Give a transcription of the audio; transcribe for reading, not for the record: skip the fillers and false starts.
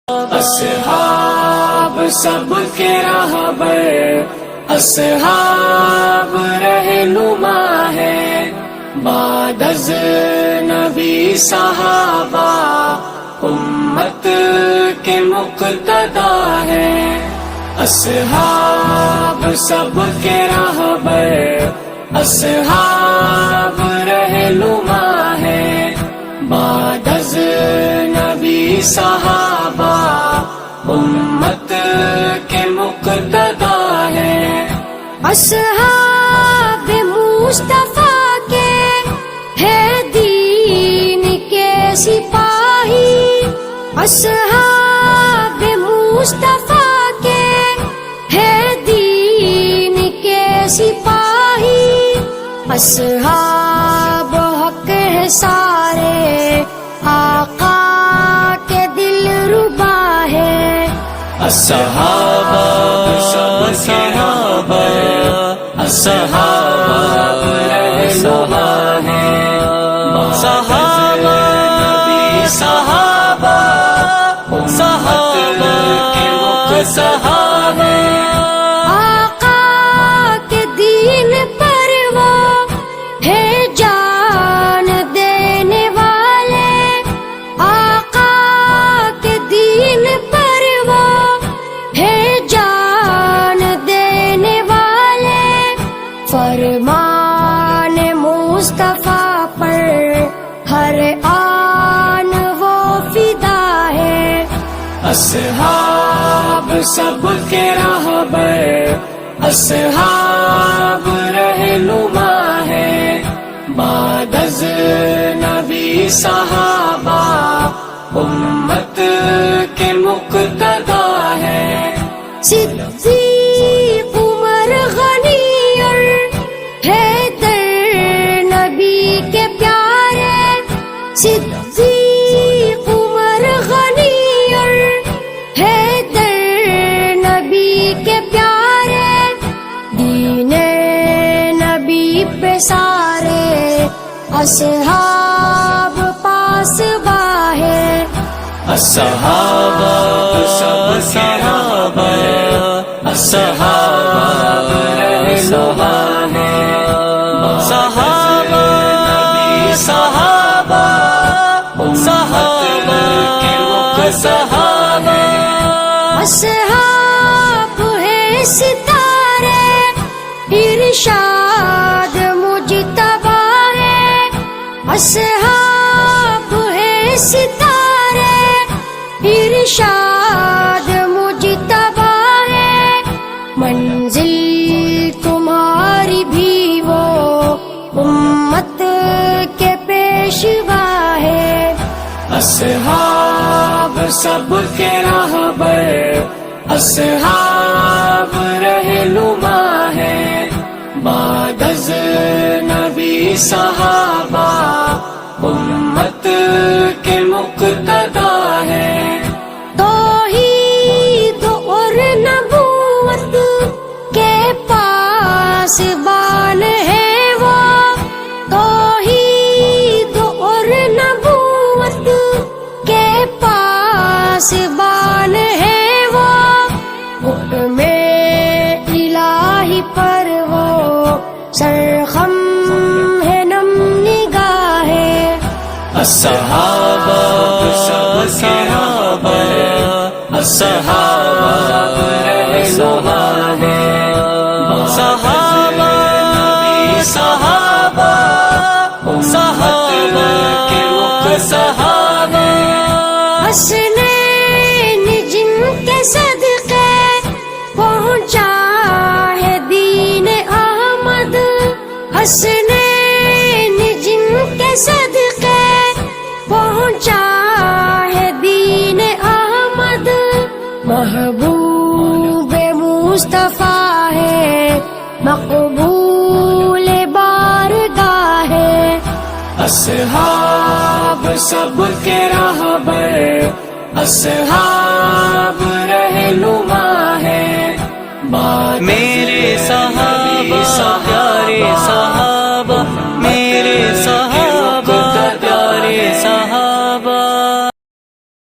اصحاب سب کے راہبر، اصحاب رہنما ہے، بعد از نبی صحابہ امت کے مقتدا ہے۔ اصحاب سب کے راہبر، اصحاب رہنما ہے، بعد از نبی صحابہ امت کے مقتدا ہے۔ اصحاب مصطفیٰ کے ہے دین کے سپاہی، اصحاب مصطفیٰ کے ہے دین کے سپاہی، اصحاب حق ہے سارے، آقا کے دل ربا ہے۔ اصحاب اصحاب رہنما ہے، صحابہ نبی صحابہ امت کے مقتدا ہے۔ آقا کے دین پر وہ ہے جان دینے والے، آقا کے دین پر وہ ہے جان دینے والے، فرمان مصطفیٰ پر ہر آن وہ فدا ہے۔ اصحاب سب کے راہبر، اصحاب رہنما ہے، بعد از نبی صحابہ امت کے مقتدا ہے۔ صدیق عمر غنی اور حیدر نبی کے پیارے، صدیق عمر غنی اور حیدر نبی کے پیارے، دین نبی پہ سارے اصحاب پاسباں ہے۔ اصحاب سب کے راہبر، اصحاب رہنما ہے، صحابہ نبی صحابہ امت کے مقتدا ہے۔ اصحاب ہے ستارے، ارشاد مجتبی ہے، اصحاب ہے ستارے، ارشاد مجتبی ہے، منزل تمہاری بھی وہ امت کے پیشوا ہے۔ اصحاب سب کے راہبر، اصحاب رہنما ہے، بعد از نبی صحابہ امت کے مقتدا ہے۔ توحید اور نبوت کے پاس بان ہے وہ، توحید اور نبوت کے پاس بان ہے وہ، حکم الہی پر وہ سرخم ہے، نم نگاہ ہے۔ اصحاب سب کے راہبر، اصحاب رہنما ہے، صحابہ نبی صحابہ امت کے مقتدا ہے۔ حسنین جن کے صدقے پہنچا ہے دین احمد، حسنین جن کے صدقے پہنچا ہے دین احمد، محبوب مصطفیٰ ہے، مقبول بارگاہ ہے۔ اصحاب سب کے راہبر، اصحاب رہنما ہے، بعد میرے صحابہ